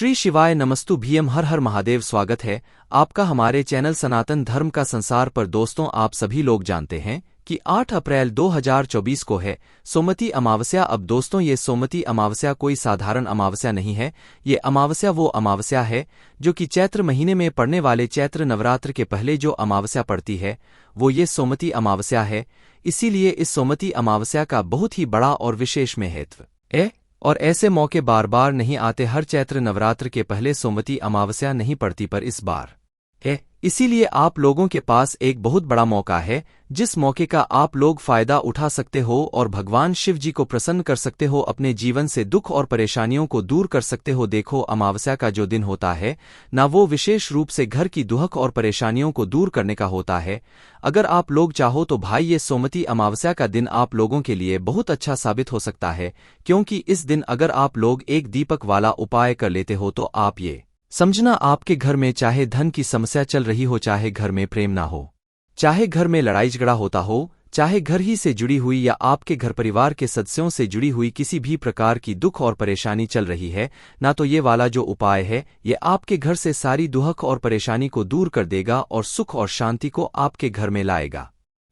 श्री शिवाय नमस्तु भीम हर हर महादेव। स्वागत है आपका हमारे चैनल सनातन धर्म का संसार पर। दोस्तों, आप सभी लोग जानते हैं कि 8 अप्रैल 2024 को है सोमवती अमावस्या। अब दोस्तों, ये सोमवती अमावस्या कोई साधारण अमावस्या नहीं है। ये अमावस्या वो अमावस्या है जो कि चैत्र महीने में पड़ने वाले चैत्र नवरात्र के पहले जो अमावस्या पड़ती है वो ये सोमवती अमावस्या है। इसीलिए इस सोमवती अमावस्या का बहुत ही बड़ा और विशेष महत्व है और ऐसे मौके बार बार नहीं आते। हर चैत्र नवरात्र के पहले सोमवती अमावस्या नहीं पड़ती, पर इस बार है। इसीलिए आप लोगों के पास एक बहुत बड़ा मौका है जिस मौके का आप लोग फायदा उठा सकते हो और भगवान शिव जी को प्रसन्न कर सकते हो, अपने जीवन से दुख और परेशानियों को दूर कर सकते हो। देखो, अमावस्या का जो दिन होता है ना, वो विशेष रूप से घर की दुहक और परेशानियों को दूर करने का होता है। अगर आप लोग चाहो तो भाई, ये सोमवती अमावस्या का दिन आप लोगों के लिए बहुत अच्छा साबित हो सकता है, क्योंकि इस दिन अगर आप लोग एक दीपक वाला उपाय कर लेते हो तो आप ये समझना, आपके घर में चाहे धन की समस्या चल रही हो, चाहे घर में प्रेम ना हो, चाहे घर में लड़ाई झगड़ा होता हो, चाहे घर ही से जुड़ी हुई या आपके घर परिवार के सदस्यों से जुड़ी हुई किसी भी प्रकार की दुख और परेशानी चल रही है ना, तो ये वाला जो उपाय है ये आपके घर से सारी दुहक और परेशानी को दूर कर देगा और सुख और शांति को आपके घर में लाएगा।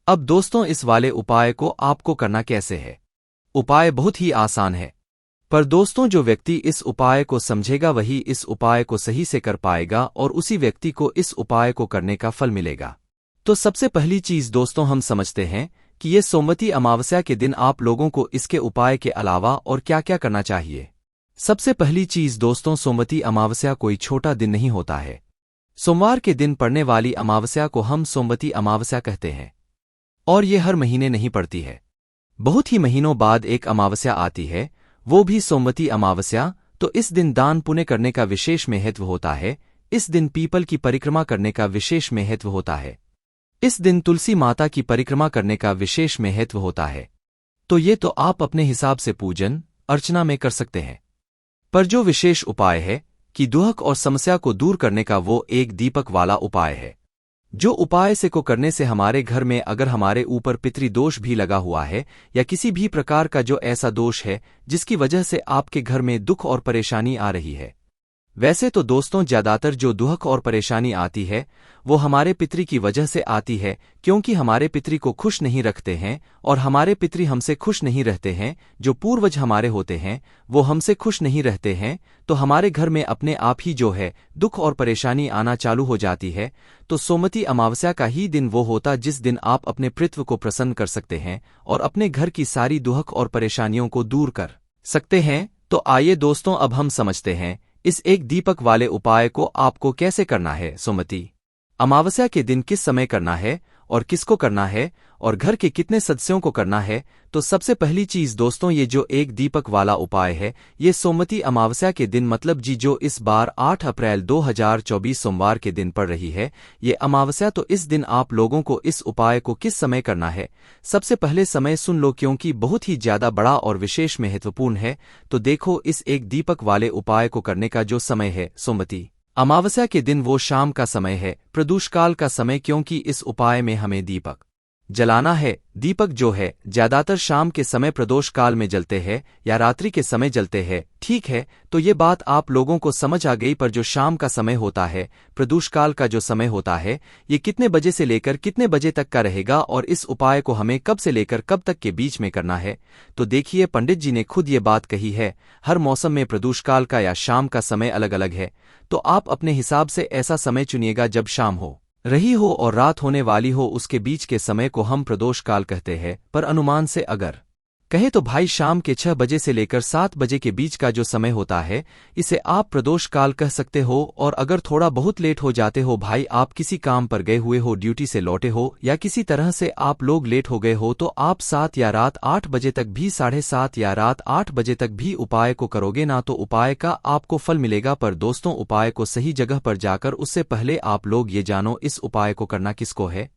अब दोस्तों, इस वाले उपाय को आपको करना कैसे है? उपाय बहुत ही आसान है, पर दोस्तों जो व्यक्ति इस उपाय को समझेगा वही इस उपाय को सही से कर पाएगा और उसी व्यक्ति को इस उपाय को करने का फल मिलेगा। तो सबसे पहली चीज दोस्तों, हम समझते हैं कि ये सोमवती अमावस्या के दिन आप लोगों को इसके उपाय के अलावा और क्या क्या करना चाहिए। सबसे पहली चीज दोस्तों, सोमवती अमावस्या कोई छोटा दिन नहीं होता है। सोमवार के दिन पड़ने वाली अमावस्या को हम सोमवती अमावस्या कहते हैं और ये हर महीने नहीं पड़ती है। बहुत ही महीनों बाद एक अमावस्या आती है, वो भी सोमवती अमावस्या। तो इस दिन दान पुण्य करने का विशेष महत्व होता है। इस दिन पीपल की परिक्रमा करने का विशेष महत्व होता है। इस दिन तुलसी माता की परिक्रमा करने का विशेष महत्व होता है। तो ये तो आप अपने हिसाब से पूजन अर्चना में कर सकते हैं, पर जो विशेष उपाय है कि दुहक और समस्या को दूर करने का, वो एक दीपक वाला उपाय है। जो उपाय से को करने से हमारे घर में अगर हमारे ऊपर पितृदोष भी लगा हुआ है या किसी भी प्रकार का जो ऐसा दोष है जिसकी वजह से आपके घर में दुख और परेशानी आ रही है। वैसे तो दोस्तों, ज्यादातर जो दुहक और परेशानी आती है वो हमारे पितृ की वजह से आती है, क्योंकि हमारे पितृ को खुश नहीं रखते हैं और हमारे पितृ हमसे खुश नहीं रहते हैं। जो पूर्वज हमारे होते हैं वो हमसे खुश नहीं रहते हैं, तो हमारे घर में अपने आप ही जो है दुख और परेशानी आना चालू हो जाती है। तो सोमवती अमावस्या का ही दिन वो होता जिस दिन आप अपने पितृ को प्रसन्न कर सकते हैं और अपने घर की सारी दुहक और परेशानियों को दूर कर सकते हैं। तो आइए दोस्तों, अब हम समझते हैं इस एक दीपक वाले उपाय को आपको कैसे करना है। सोमवती अमावस्या के दिन किस समय करना है और किसको करना है और घर के कितने सदस्यों को करना है। तो सबसे पहली चीज दोस्तों, ये जो एक दीपक वाला उपाय है ये सोमवती अमावस्या के दिन, मतलब जी जो इस बार 8 अप्रैल 2024 सोमवार के दिन पड़ रही है ये अमावस्या। तो इस दिन आप लोगों को इस उपाय को किस समय करना है, सबसे पहले समय सुन लो, क्योंकि बहुत ही ज्यादा बड़ा और विशेष महत्वपूर्ण है। तो देखो, इस एक दीपक वाले उपाय को करने का जो समय है सोमवती अमावस्या के दिन, वो शाम का समय है, प्रदोषकाल का समय, क्योंकि इस उपाय में हमें दीपक जलाना है। दीपक जो है ज्यादातर शाम के समय प्रदोष काल में जलते हैं या रात्रि के समय जलते हैं। ठीक है, तो ये बात आप लोगों को समझ आ गई, पर जो शाम का समय होता है, प्रदोष काल का जो समय होता है, ये कितने बजे से लेकर कितने बजे तक का रहेगा और इस उपाय को हमें कब से लेकर कब तक के बीच में करना है। तो देखिए, पंडित जी ने खुद ये बात कही है, हर मौसम में प्रदोष काल का या शाम का समय अलग अलग है। तो आप अपने हिसाब से ऐसा समय चुनिएगा जब शाम हो रही हो और रात होने वाली हो, उसके बीच के समय को हम प्रदोष काल कहते हैं। पर अनुमान से अगर कहे तो भाई, शाम के 6 बजे से लेकर 7 बजे के बीच का जो समय होता है इसे आप प्रदोष काल कह सकते हो। और अगर थोड़ा बहुत लेट हो जाते हो भाई, आप किसी काम पर गए हुए हो, ड्यूटी से लौटे हो या किसी तरह से आप लोग लेट हो गए हो, तो आप 7 या रात 8 बजे तक भी, 7:30 या रात 8 बजे तक भी उपाय को करोगे ना, तो उपाय का आपको फल मिलेगा। पर दोस्तों, उपाय को सही जगह पर जाकर उससे पहले आप लोग ये जानो इस उपाय को करना किसको है।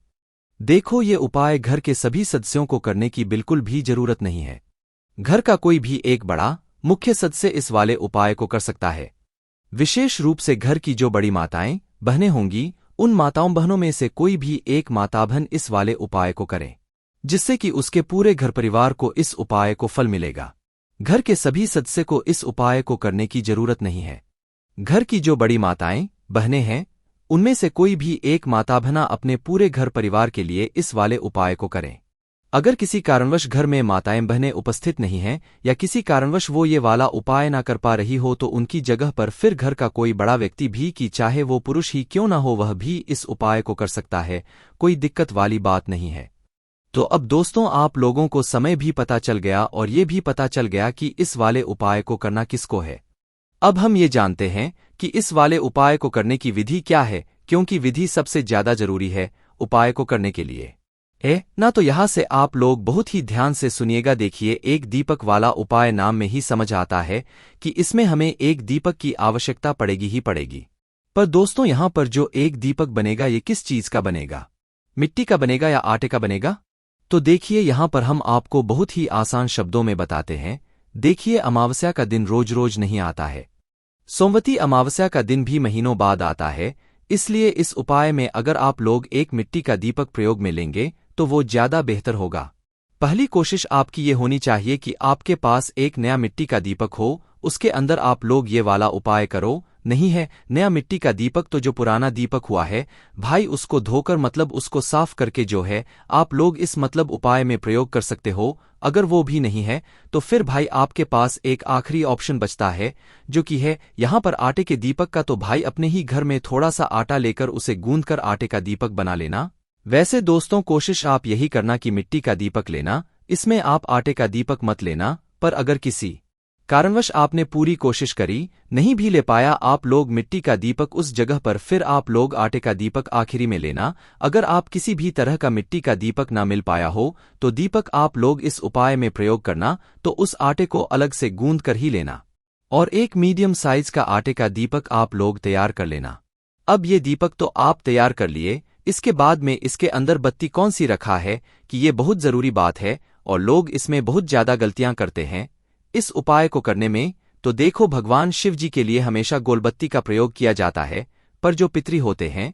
देखो, ये उपाय घर के सभी सदस्यों को करने की बिल्कुल भी जरूरत नहीं है। घर का कोई भी एक बड़ा मुख्य सदस्य इस वाले उपाय को कर सकता है। विशेष रूप से घर की जो बड़ी माताएं बहनें होंगी, उन माताओं बहनों में से कोई भी एक माता बहन इस वाले उपाय को करे, जिससे कि उसके पूरे घर परिवार को इस उपाय को फल मिलेगा। घर के सभी सदस्य को इस उपाय को करने की जरूरत नहीं है। घर की जो बड़ी माताएं बहनें हैं, उनमें से कोई भी एक माता बहना अपने पूरे घर परिवार के लिए इस वाले उपाय को करें। अगर किसी कारणवश घर में माताएं बहनें उपस्थित नहीं हैं या किसी कारणवश वो ये वाला उपाय ना कर पा रही हो तो उनकी जगह पर फिर घर का कोई बड़ा व्यक्ति भी, कि चाहे वो पुरुष ही क्यों ना हो, वह भी इस उपाय को कर सकता है। कोई दिक्कत वाली बात नहीं है। तो अब दोस्तों, आप लोगों को समय भी पता चल गया और ये भी पता चल गया कि इस वाले उपाय को करना किसको है। अब हम ये जानते हैं कि इस वाले उपाय को करने की विधि क्या है, क्योंकि विधि सबसे ज्यादा जरूरी है उपाय को करने के लिए। ना तो यहां से आप लोग बहुत ही ध्यान से सुनिएगा। देखिए, एक दीपक वाला उपाय नाम में ही समझ आता है कि इसमें हमें एक दीपक की आवश्यकता पड़ेगी ही पड़ेगी। पर दोस्तों, यहां पर जो एक दीपक बनेगा ये किस चीज का बनेगा? मिट्टी का बनेगा या आटे का बनेगा? तो देखिए, यहां पर हम आपको बहुत ही आसान शब्दों में बताते हैं। देखिए, अमावस्या का दिन रोज रोज नहीं आता है। सोमवती अमावस्या का दिन भी महीनों बाद आता है। इसलिए इस उपाय में अगर आप लोग एक मिट्टी का दीपक प्रयोग में लेंगे तो वो ज्यादा बेहतर होगा। पहली कोशिश आपकी ये होनी चाहिए कि आपके पास एक नया मिट्टी का दीपक हो, उसके अंदर आप लोग ये वाला उपाय करो। नहीं है नया मिट्टी का दीपक तो जो पुराना दीपक हुआ है भाई, उसको धोकर मतलब उसको साफ करके जो है आप लोग इस मतलब उपाय में प्रयोग कर सकते हो। अगर वो भी नहीं है तो फिर भाई आपके पास एक आखिरी ऑप्शन बचता है, जो कि है यहां पर आटे के दीपक का। तो भाई अपने ही घर में थोड़ा सा आटा लेकर उसे गूंथकर आटे का दीपक बना लेना। वैसे दोस्तों, कोशिश आप यही करना कि मिट्टी का दीपक लेना, इसमें आप आटे का दीपक मत लेना। पर अगर किसी कारणवश आपने पूरी कोशिश करी नहीं भी ले पाया आप लोग मिट्टी का दीपक उस जगह पर फिर आप लोग आटे का दीपक आखिरी में लेना। अगर आप किसी भी तरह का मिट्टी का दीपक ना मिल पाया हो तो दीपक आप लोग इस उपाय में प्रयोग करना, तो उस आटे को अलग से गूंद कर ही लेना और एक मीडियम साइज का आटे का दीपक आप लोग तैयार कर लेना। अब ये दीपक तो आप तैयार कर लिए, इसके बाद में इसके अंदर बत्ती कौन सी रखा है कि ये बहुत जरूरी बात है और लोग इसमें बहुत ज्यादा गलतियां करते हैं इस उपाय को करने में। तो देखो, भगवान शिव जी के लिए हमेशा गोलबत्ती का प्रयोग किया जाता है, पर जो पितरी होते हैं,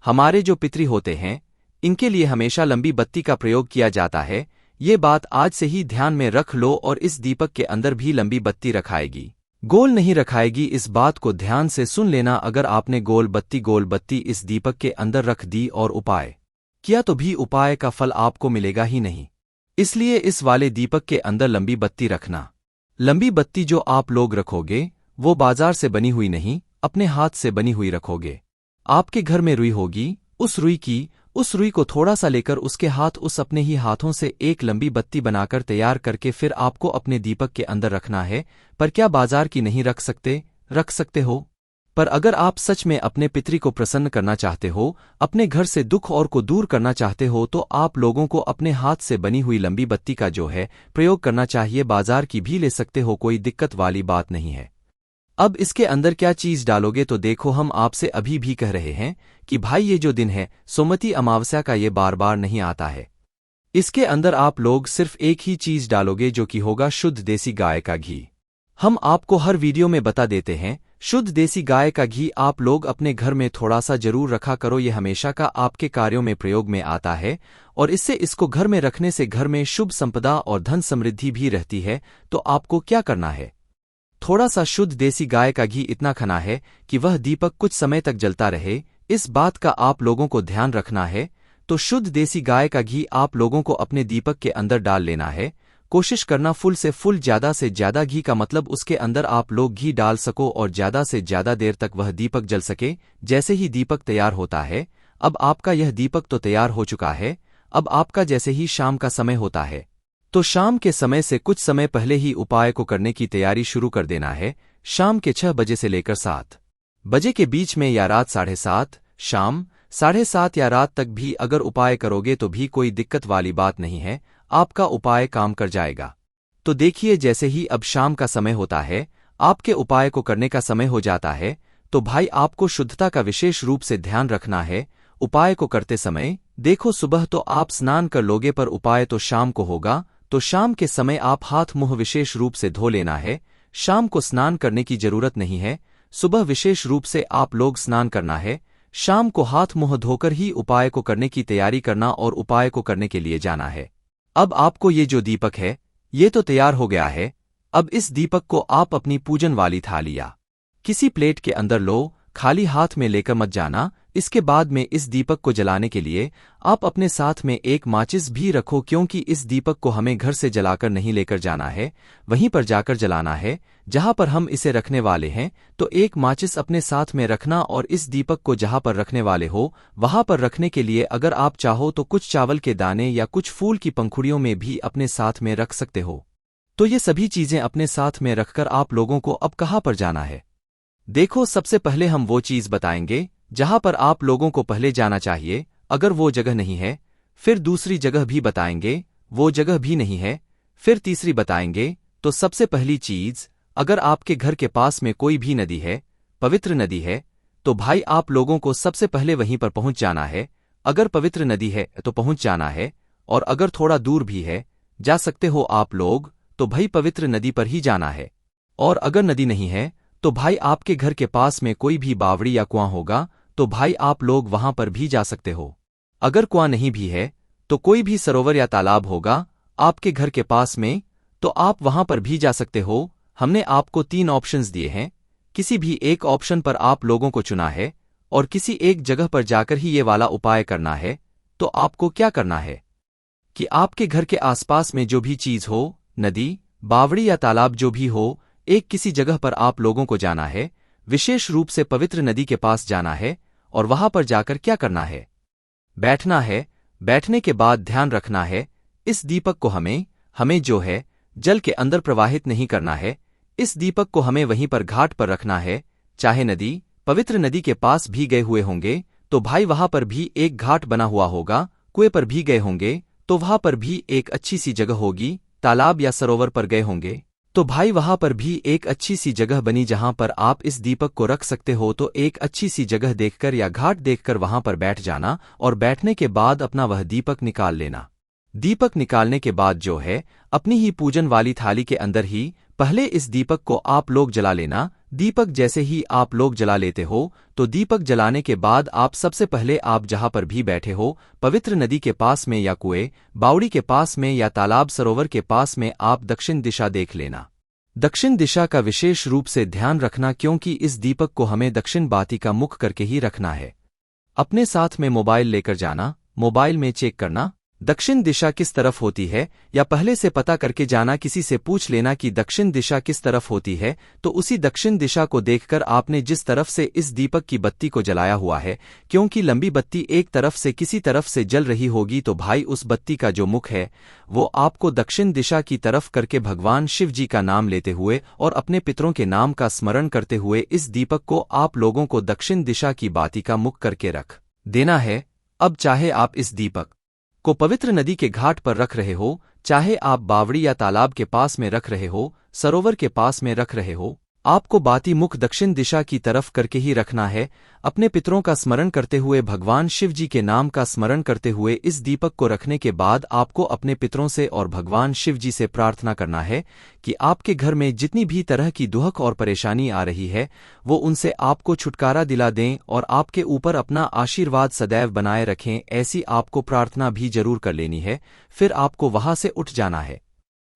हमारे जो पितरी होते हैं, इनके लिए हमेशा लंबी बत्ती का प्रयोग किया जाता है। ये बात आज से ही ध्यान में रख लो और इस दीपक के अंदर भी लंबी बत्ती रखाएगी, गोल नहीं रखाएगी। इस बात को ध्यान से सुन लेना। अगर आपने गोल बत्ती इस दीपक के अंदर रख दी और उपाय किया तो भी उपाय का फल आपको मिलेगा ही नहीं। इसलिए इस वाले दीपक के अंदर लंबी बत्ती रखना। लंबी बत्ती जो आप लोग रखोगे वो बाजार से बनी हुई नहीं, अपने हाथ से बनी हुई रखोगे। आपके घर में रुई होगी, उस रुई को थोड़ा सा लेकर उसके हाथ उस अपने ही हाथों से एक लंबी बत्ती बनाकर तैयार करके फिर आपको अपने दीपक के अंदर रखना है। पर क्या बाजार की नहीं रख सकते? रख सकते हो। पर अगर आप सच में अपने पितरी को प्रसन्न करना चाहते हो, अपने घर से दुख और को दूर करना चाहते हो, तो आप लोगों को अपने हाथ से बनी हुई लंबी बत्ती का जो है प्रयोग करना चाहिए। बाजार की भी ले सकते हो, कोई दिक्कत वाली बात नहीं है। अब इसके अंदर क्या चीज डालोगे? तो देखो, हम आपसे अभी भी कह रहे हैं कि भाई ये जो दिन है सोमवती अमावस्या का, ये बार बार नहीं आता है। इसके अंदर आप लोग सिर्फ एक ही चीज डालोगे, जो कि होगा शुद्ध देसी गाय का घी। हम आपको हर वीडियो में बता देते हैं, शुद्ध देसी गाय का घी आप लोग अपने घर में थोड़ा सा जरूर रखा करो। ये हमेशा का आपके कार्यों में प्रयोग में आता है और इसको घर में रखने से घर में शुभ संपदा और धन समृद्धि भी रहती है। तो आपको क्या करना है, थोड़ा सा शुद्ध देसी गाय का घी इतना खाना है कि वह दीपक कुछ समय तक जलता रहे। इस बात का आप लोगों को ध्यान रखना है। तो शुद्ध देसी गाय का घी आप लोगों को अपने दीपक के अंदर डाल लेना है। कोशिश करना फुल ज्यादा से ज्यादा घी का मतलब उसके अंदर आप लोग घी डाल सको और ज्यादा से ज्यादा देर तक वह दीपक जल सके। जैसे ही दीपक तैयार होता है, अब आपका यह दीपक तो तैयार हो चुका है। अब आपका जैसे ही शाम का समय होता है, तो शाम के समय से कुछ समय पहले ही उपाय को करने की तैयारी शुरू कर देना है। शाम के 6 बजे से लेकर 7 बजे के बीच में, या रात 7:30, शाम 7:30 या रात तक भी अगर उपाय करोगे तो भी कोई दिक्कत वाली बात नहीं है, आपका उपाय काम कर जाएगा। तो देखिए, जैसे ही अब शाम का समय होता है, आपके उपाय को करने का समय हो जाता है, तो भाई आपको शुद्धता का विशेष रूप से ध्यान रखना है। उपाय को करते समय देखो, सुबह तो आप स्नान कर लोगे, पर उपाय तो शाम को होगा। तो शाम के समय आप हाथ मुंह विशेष रूप से धो लेना है। शाम को स्नान करने की जरूरत नहीं है, सुबह विशेष रूप से आप लोग स्नान करना है। शाम को हाथ मुंह धोकर ही उपाय को करने की तैयारी करना और उपाय को करने के लिए जाना है। अब आपको ये जो दीपक है ये तो तैयार हो गया है। अब इस दीपक को आप अपनी पूजन वाली थाली या किसी प्लेट के अंदर लो, खाली हाथ में लेकर मत जाना। इसके बाद में इस दीपक को जलाने के लिए आप अपने साथ में एक माचिस भी रखो, क्योंकि इस दीपक को हमें घर से जलाकर नहीं लेकर जाना है, वहीं पर जाकर जलाना है जहां पर हम इसे रखने वाले हैं। तो एक माचिस अपने साथ में रखना और इस दीपक को जहां पर रखने वाले हो वहां पर रखने के लिए अगर आप चाहो तो कुछ चावल के दाने या कुछ फूल की पंखुड़ियों में भी अपने साथ में रख सकते हो। तो ये सभी चीजें अपने साथ में रखकर आप लोगों को अब कहां पर जाना है। देखो, सबसे पहले हम वो चीज बताएंगे जहां पर आप लोगों को पहले जाना चाहिए। अगर वो जगह नहीं है, फिर दूसरी जगह भी बताएंगे, वो जगह भी नहीं है, फिर तीसरी बताएंगे। तो सबसे पहली चीज, अगर आपके घर के पास में कोई भी नदी है, पवित्र नदी है, तो भाई आप लोगों को सबसे पहले वहीं पर पहुंच जाना है। अगर पवित्र नदी है तो पहुंच जाना है, और अगर थोड़ा दूर भी है, जा सकते हो आप लोग, तो भाई पवित्र नदी पर ही जाना है। और अगर नदी नहीं है तो भाई आपके घर के पास में कोई भी बावड़ी या कुआं होगा, तो भाई आप लोग वहां पर भी जा सकते हो। अगर कुआं नहीं भी है तो कोई भी सरोवर या तालाब होगा आपके घर के पास में, तो आप वहां पर भी जा सकते हो। हमने आपको 3 ऑप्शंस दिए हैं, किसी भी एक ऑप्शन पर आप लोगों को चुना है और किसी एक जगह पर जाकर ही ये वाला उपाय करना है। तो आपको क्या करना है कि आपके घर के आसपास में जो भी चीज हो, नदी, बावड़ी या तालाब जो भी हो, एक किसी जगह पर आप लोगों को जाना है, विशेष रूप से पवित्र नदी के पास जाना है। और वहां पर जाकर क्या करना है, बैठना है। बैठने के बाद ध्यान रखना है, इस दीपक को हमें जो है जल के अंदर प्रवाहित नहीं करना है। इस दीपक को हमें वहीं पर घाट पर रखना है। चाहे नदी, पवित्र नदी के पास भी गए हुए होंगे तो भाई वहां पर भी एक घाट बना हुआ होगा, कुएं पर भी गए होंगे तो वहां पर भी एक अच्छी सी जगह होगी, तालाब या सरोवर पर गए होंगे तो भाई वहां पर भी एक अच्छी सी जगह बनी जहां पर आप इस दीपक को रख सकते हो। तो एक अच्छी सी जगह देखकर या घाट देखकर वहां पर बैठ जाना और बैठने के बाद अपना वह दीपक निकाल लेना। दीपक निकालने के बाद जो है अपनी ही पूजन वाली थाली के अंदर ही पहले इस दीपक को आप लोग जला लेना। दीपक जैसे ही आप लोग जला लेते हो तो दीपक जलाने के बाद आप सबसे पहले आप जहां पर भी बैठे हो, पवित्र नदी के पास में या कुएं, बावड़ी के पास में या तालाब सरोवर के पास में, आप दक्षिण दिशा देख लेना। दक्षिण दिशा का विशेष रूप से ध्यान रखना, क्योंकि इस दीपक को हमें दक्षिण बाती का मुख करके ही रखना है। अपने साथ में मोबाइल लेकर जाना, मोबाइल में चेक करना दक्षिण दिशा किस तरफ होती है, या पहले से पता करके जाना, किसी से पूछ लेना कि दक्षिण दिशा किस तरफ होती है। तो उसी दक्षिण दिशा को देखकर आपने जिस तरफ से इस दीपक की बत्ती को जलाया हुआ है, क्योंकि लंबी बत्ती एक तरफ से किसी तरफ से जल रही होगी, तो भाई उस बत्ती का जो मुख है वो आपको दक्षिण दिशा की तरफ करके भगवान शिव जी का नाम लेते हुए और अपने पितरों के नाम का स्मरण करते हुए इस दीपक को आप लोगों को दक्षिण दिशा की बाती का मुख करके रख देना है। अब चाहे आप इस दीपक को पवित्र नदी के घाट पर रख रहे हो, चाहे आप बावड़ी या तालाब के पास में रख रहे हो, सरोवर के पास में रख रहे हो, आपको बाती मुख दक्षिण दिशा की तरफ करके ही रखना है। अपने पितरों का स्मरण करते हुए, भगवान शिव जी के नाम का स्मरण करते हुए इस दीपक को रखने के बाद आपको अपने पितरों से और भगवान शिव जी से प्रार्थना करना है कि आपके घर में जितनी भी तरह की दुख और परेशानी आ रही है वो उनसे आपको छुटकारा दिला दें और आपके ऊपर अपना आशीर्वाद सदैव बनाए रखें। ऐसी आपको प्रार्थना भी जरूर कर लेनी है। फिर आपको वहां से उठ जाना है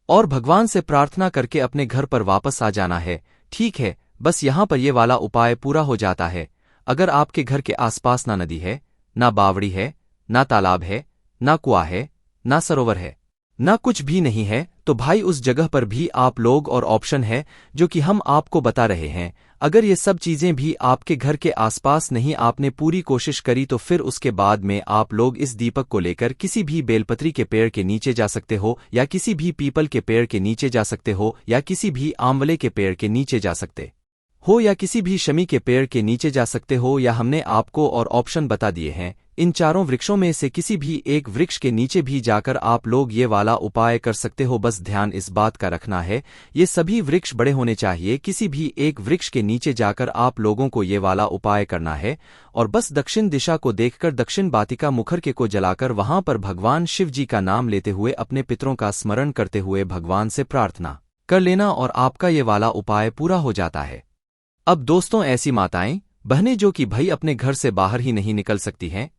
और भगवान से प्रार्थना करके अपने घर पर वापस आ जाना है। ठीक है, बस यहां पर ये वाला उपाय पूरा हो जाता है। अगर आपके घर के आसपास ना नदी है, ना बावड़ी है, ना तालाब है, ना कुआं है, ना सरोवर है, ना कुछ भी नहीं है, तो भाई उस जगह पर भी आप लोग और ऑप्शन है जो कि हम आपको बता रहे हैं। अगर ये सब चीजें भी आपके घर के आसपास नहीं, आपने पूरी कोशिश करी, तो फिर उसके बाद में आप लोग इस दीपक को लेकर किसी भी बेलपत्री के पेड़ के नीचे जा सकते हो, या किसी भी पीपल के पेड़ के नीचे जा सकते हो, या किसी भी आंवले के पेड़ के नीचे जा सकते हो, या किसी भी शमी के पेड़ के नीचे जा सकते हो, या हमने आपको और ऑप्शन बता दिए हैं। इन चारों वृक्षों में से किसी भी एक वृक्ष के नीचे भी जाकर आप लोग ये वाला उपाय कर सकते हो। बस ध्यान इस बात का रखना है, ये सभी वृक्ष बड़े होने चाहिए। किसी भी एक वृक्ष के नीचे जाकर आप लोगों को ये वाला उपाय करना है और बस दक्षिण दिशा को देखकर दक्षिण बातिका मुखर के को जलाकर वहां पर भगवान शिव जी का नाम लेते हुए अपने पितरों का स्मरण करते हुए भगवान से प्रार्थना कर लेना और आपका ये वाला उपाय पूरा हो जाता है। अब दोस्तों, ऐसी माताएं बहनें जो कि भाई अपने घर से बाहर ही नहीं निकल सकती हैं,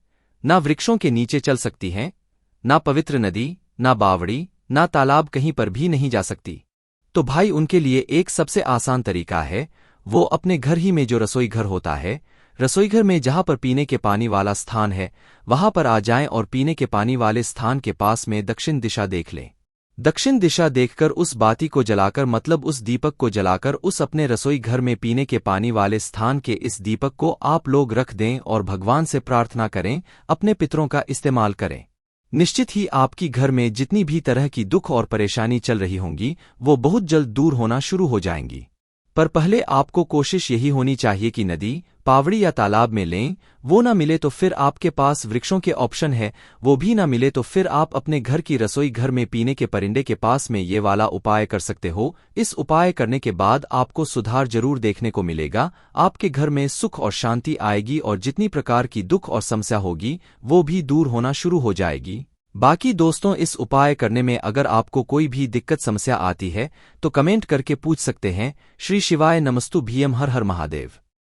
ना वृक्षों के नीचे चल सकती हैं, ना पवित्र नदी, ना बावड़ी, ना तालाब, कहीं पर भी नहीं जा सकती, तो भाई उनके लिए एक सबसे आसान तरीका है, वो अपने घर ही में जो रसोई घर होता है, रसोईघर में जहां पर पीने के पानी वाला स्थान है, वहां पर आ जाएं और पीने के पानी वाले स्थान के पास में दक्षिण दिशा देख लें। दक्षिण दिशा देखकर उस बाती को जलाकर मतलब उस दीपक को जलाकर उस अपने रसोई घर में पीने के पानी वाले स्थान के इस दीपक को आप लोग रख दें और भगवान से प्रार्थना करें, अपने पितरों का इस्तेमाल करें। निश्चित ही आपकी घर में जितनी भी तरह की दुख और परेशानी चल रही होंगी वो बहुत जल्द दूर होना शुरू हो जाएंगी। पर पहले आपको कोशिश यही होनी चाहिए कि नदी, पावड़ी या तालाब में लें। वो ना मिले तो फिर आपके पास वृक्षों के ऑप्शन है, वो भी ना मिले तो फिर आप अपने घर की रसोई घर में पीने के परिंदे के पास में ये वाला उपाय कर सकते हो। इस उपाय करने के बाद आपको सुधार जरूर देखने को मिलेगा, आपके घर में सुख और शांति आएगी और जितनी प्रकार की दुख और समस्या होगी वो भी दूर होना शुरू हो जाएगी। बाकी दोस्तों, इस उपाय करने में अगर आपको कोई भी दिक्कत समस्या आती है तो कमेंट करके पूछ सकते हैं। श्री शिवाय नमस्तु भीम, हर हर महादेव।